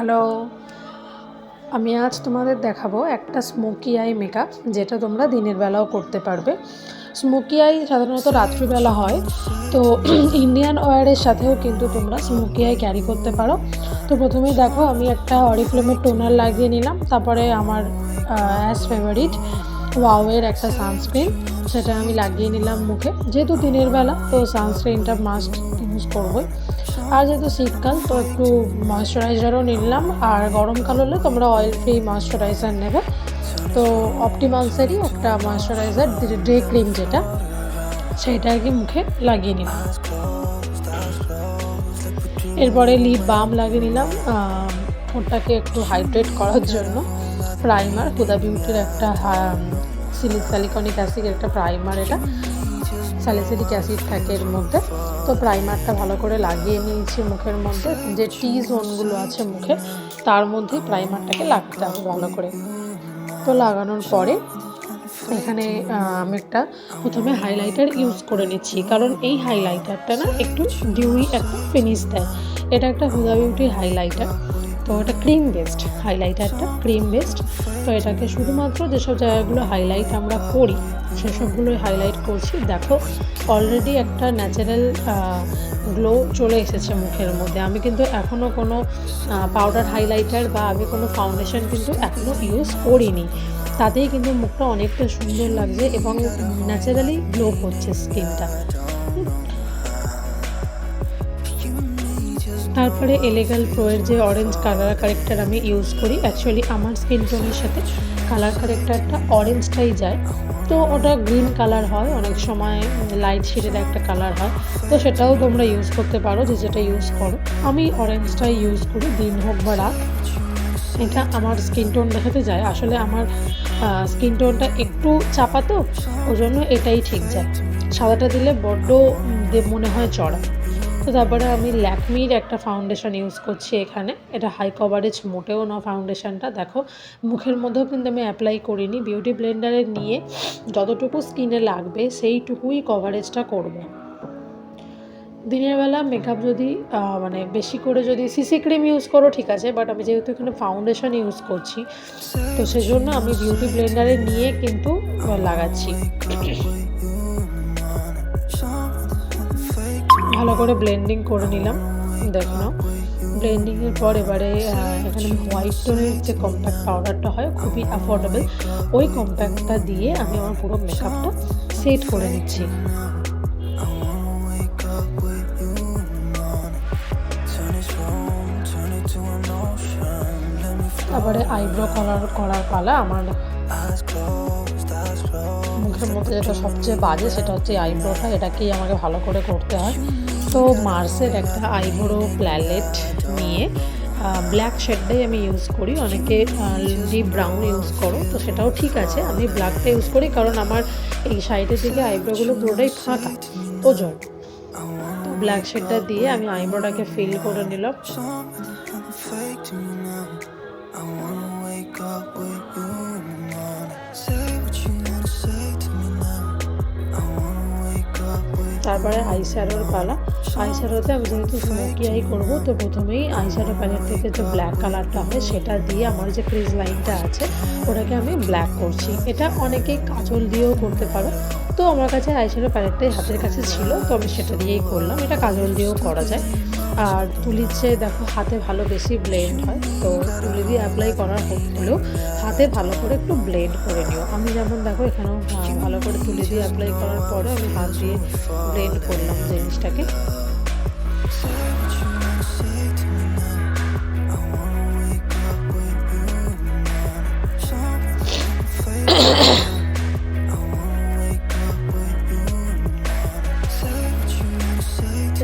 Hello, আমি আজ তোমাদের দেখাবো একটা স্মোকি আই মেকআপ, যেটা তোমরা দিনের বেলাও করতে পারবে। স্মোকি আই সাধারণত রাত্রিবেলা হয়, তো ইন্ডিয়ান ওয়্যারের সাথেও কিন্তু তোমরা স্মোকি আই ক্যারি করতে পারো। তো প্রথমেই দেখো, আমি একটা অরিফ্লেমের টোনার লাগিয়ে নিলাম, তারপরে আমার অ্যাজ ফেভারিট ওয়াওয়ের একটা সানস্ক্রিন, সেটা আমি লাগিয়ে নিলাম মুখে। যেহেতু দিনের বেলা, তো সানস্ক্রিনটা মাস্ট ইউজ করবোই। আর যেহেতু শীতকাল, তো একটু ময়শ্চারাইজারও নিলাম। আর গরমকাল হলে তোমরা অয়েল ফ্রি ময়শ্চারাইজার নেবে। তো অপটিমান্সেরই একটা ময়শ্চারাইজার ডে ক্রিম, যেটা সেইটা আর কি মুখে লাগিয়ে নিলাম। এরপরে লিপ বাম লাগিয়ে নিলাম ওটাকে একটু হাইড্রেট করার জন্য। প্রাইমার হুদা বিউটির একটা সিলিকনিক অ্যাসিডের একটা প্রাইমার, এটা স্যালিসিলিক অ্যাসিড থাকে এর মধ্যে। তো প্রাইমারটা ভালো করে লাগিয়ে নিয়েছি মুখের মধ্যে, যে টি জোনগুলো আছে মুখে, তার মধ্যে প্রাইমারটাকে লাগাতে হবে ভালো করে। তো লাগানোর পরে এখানে আমি একটা প্রথমে হাইলাইটার ইউজ করে নিচ্ছি, কারণ এই হাইলাইটারটা না একটু ডিউই একটা ফিনিশ দেয়। এটা একটা হুদা বিউটির হাইলাইটার, তো এটা ক্রিম বেসড হাইলাইটারটা, ক্রিম বেসড। তো এটাকে শুধুমাত্র যেসব জায়গাগুলো হাইলাইট আমরা করি সেসবগুলোই হাইলাইট করছি। দেখো, অলরেডি একটা ন্যাচারাল গ্লো চলে এসেছে মুখের মধ্যে। আমি কিন্তু এখনও কোনো পাউডার হাইলাইটার বা আমি কোনো ফাউন্ডেশন কিন্তু এখনও ইউজ করিনি। তাতেই কিন্তু মুখটা অনেকটা সুন্দর লাগছে এবং ন্যাচারালি গ্লো করছে স্কিনটা। তারপরে এলেগাল প্রোয়ের যে অরেঞ্জ কালার কারেক্টার আমি ইউজ করি। অ্যাকচুয়ালি আমার স্কিন টোনের সাথে কালার কারেক্টারটা অরেঞ্জটাই যায়। তো ওটা গ্রিন কালার হয়, অনেক সময় লাইট শেডের একটা কালার হয়, তো সেটাও তোমরা ইউজ করতে পারো, যে যেটা ইউজ করো। আমি অরেঞ্জটাই ইউজ করি, দিন হোক বা রাত। এটা আমার স্কিন টোন দেখাতে যায়। আসলে আমার স্কিন টোনটা একটু চাপা, তো ওই জন্য এটাই ঠিক যায়। সাদাটা দিলে বড্ড মনে হয় চড়া। তো তারপরে আমি ল্যাকমির একটা ফাউন্ডেশন ইউজ করছি এখানে। এটা হাই কভারেজ মোটেও না ফাউন্ডেশনটা। দেখো, মুখের মধ্যেও কিন্তু আমি অ্যাপ্লাই করিনি, বিউটি ব্লেন্ডারে নিয়ে যতটুকু স্কিনে লাগবে সেইটুকুই কভারেজটা করব। দিনের বেলা মেকআপ যদি মানে বেশি করে যদি সিসি ক্রিম ইউজ করো ঠিক আছে, বাট আমি যেহেতু এখানে ফাউন্ডেশন ইউজ করছি, তো সেজন্য আমি বিউটি ব্লেন্ডারে নিয়ে কিন্তু লাগাচ্ছি। ভালো করে ব্লেন্ডিং করে নিলাম। দেখো, ব্লেন্ডিংয়ের পর এবারে এখানে আমি হোয়াইট টোনের যে কম্প্যাক্ট পাউডারটা হয়, খুবই অ্যাফোর্ডেবল, ওই কম্প্যাক্টটা দিয়ে আমি আমার পুরো মেকআপটা সেট করে নিচ্ছি। তারপরে আইব্রো করার পালা আমার। মুখের মধ্যে যেটা সবচেয়ে বাজে সেটা হচ্ছে আইব্রোটা, এটাকেই আমাকে ভালো করে করতে হয়। তো মার্সের একটা আইব্রো প্যালেট নিয়ে ব্ল্যাক শেডটাই আমি ইউজ করি। অনেকে ডিপ ব্রাউন ইউজ করো, তো সেটাও ঠিক আছে। আমি ব্ল্যাকটা ইউজ করি কারণ আমার এই সাইডের দিকে আইব্রোগুলো পুরোটাই ফাঁকা, ওজন। তো ব্ল্যাক শেডটা দিয়ে আমি আইব্রোটাকে ফিল করে নিলাম। তারপরে আইশ্যাডোর পালা। আইশ্যাডোতে আমি যেহেতু স্মোকি আই করবো, তো প্রথমেই আইশ্যাডো প্যালেট থেকে যে ব্ল্যাক কালারটা হয় সেটা দিয়ে আমার যে ক্রিজ লাইনটা আছে ওটাকে আমি ব্ল্যাক করছি। এটা অনেকেই কাজল দিয়েও করতে পারো, তো আমার কাছে আইশ্যাডো প্যালেটটাই হাতের কাছে ছিল, তো আমি সেটা দিয়েই করলাম। এটা কাজল দিয়েও করা যায়। আর তুলির চেয়ে দেখো হাতে ভালো বেশি ব্লেন্ড হয়, তো তুলি দিয়ে অ্যাপ্লাই করার হলেও হাতে ভালো করে একটু ব্লেন্ড করে নিও। আমি যেমন দেখো এখানেও ভালো করে তুলি দিয়ে অ্যাপ্লাই করার পরে আমি হাত দিয়ে ব্লেন্ড করলাম জিনিসটাকে।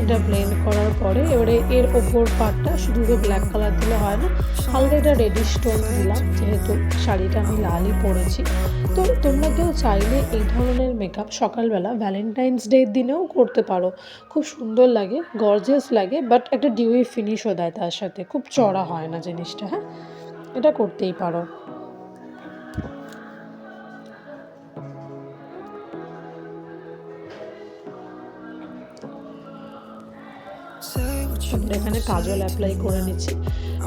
এটা ব্লেন্ড করার পরে এবারে এর ওপর পার্টটা শুধু ব্ল্যাক কালার দিলে হয় না, হালকা এটা রেডিশ টোন দিলাম, যেহেতু শাড়িটা আমি লালই পরেছি। তো তোমরা কেউ চাইলে এই ধরনের মেকআপ সকালবেলা ভ্যালেন্টাইন্স ডের দিনেও করতে পারো। খুব সুন্দর লাগে, গর্জিয়াস লাগে, বাট একটা ডিউই ফিনিশও দেয় তার সাথে, খুব চড়া হয় না জিনিসটা। হ্যাঁ, এটা করতেই পারো। তারপরে এখানে কাজল অ্যাপ্লাই করে নিচ্ছি।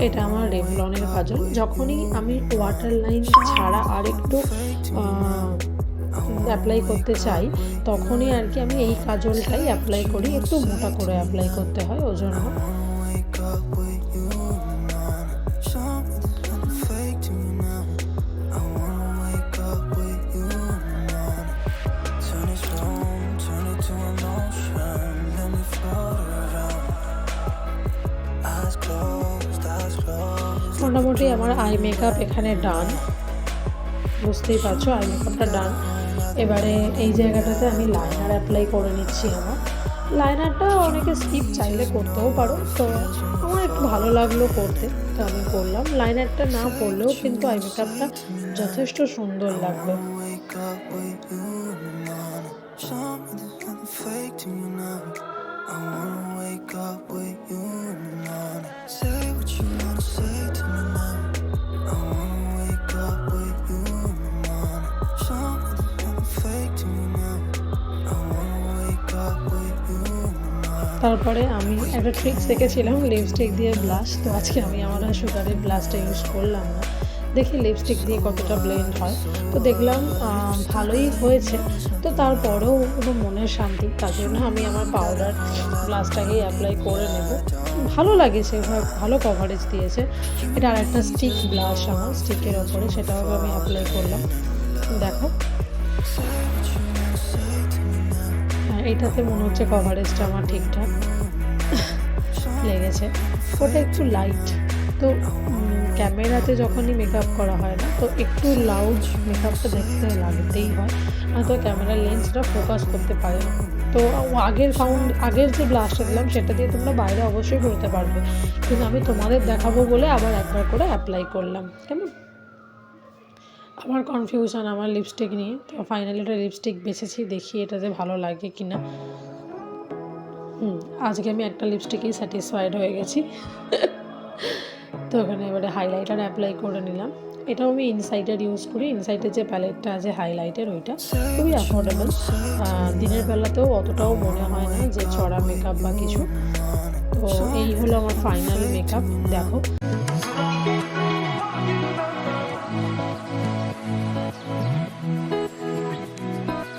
এটা আমার রেভলনের কাজল। যখনই আমি ওয়াটার লাইন ছাড়া আর একটু অ্যাপ্লাই করতে চাই তখনই আর কি আমি এই কাজলটাই অ্যাপ্লাই করি, একটু মোটা করে অ্যাপ্লাই করতে হয় ওই জন্য। মোটামুটি আমার আই মেকআপ এখানে ডান, বুঝতেই পারছো আই মেকআপটা ডান। এবারে এই জায়গাটাতে আমি লাইনার অ্যাপ্লাই করে নিচ্ছি। আমার লাইনারটা অনেকে স্কিপ চাইলে করতেও পারো, তো আমার একটু ভালো লাগলো করতে, তো আমি করলাম। লাইনারটা না পরলেও কিন্তু আই মেকআপটা যথেষ্ট সুন্দর লাগবে। তারপরে আমি একটা ট্রিক্স দেখেছিলাম লিপস্টিক দিয়ে ব্লাশ, তো আজকে আমি আমার সুগারের ব্লাশটা ইউজ করলাম না, দেখি লিপস্টিক দিয়ে কতটা ব্লেন্ড হয়। তো দেখলাম ভালোই হয়েছে, তো তারপরেও কোনো মনের শান্তি, তার জন্য আমি আমার পাউডার ব্লাশটাকেই অ্যাপ্লাই করে নেব। ভালো লাগেছে, ভালো কভারেজ দিয়েছে। এটা আর একটা স্টিক ব্লাশ আমার স্টিকের ওপরে, সেটাও আমি অ্যাপ্লাই করলাম। দেখো এইটাতে মনে হচ্ছে কভারেজটা আমার ঠিকঠাক লেগেছে। ওটা একটু লাইট, তো ক্যামেরাতে যখনই মেকআপ করা হয় না তো একটু লাউড মেকআপটা দেখতে লাগতেই হয়, না তো ক্যামেরার লেন্সটা ফোকাস করতে পারে না। তো আগের যে ব্লাশটা দিলাম সেটা দিয়ে তোমরা বাইরে অবশ্যই করতে পারবে, কিন্তু আমি তোমাদের দেখাবো বলে আবার একবার করে অ্যাপ্লাই করলাম। কেমন আমার কনফিউশন আমার লিপস্টিক নিয়ে, তো ফাইনালি একটা লিপস্টিক বেছেছি, দেখি এটাতে ভালো লাগে কি না। আজকে আমি একটা লিপস্টিকেই স্যাটিসফাইড হয়ে গেছি। তো ওখানে এবারে হাইলাইটার অ্যাপ্লাই করে নিলাম। এটাও আমি ইনসাইটের ইউজ করি, ইনসাইটের যে প্যালেটটা আছে হাইলাইটের ওইটা খুবই অ্যাফোর্ডেবল, দিনের বেলাতেও অতটাও মনে হয় না যে চড়া মেকআপ বা কিছু। তো এই হলো আমার ফাইনাল মেকআপ। দেখো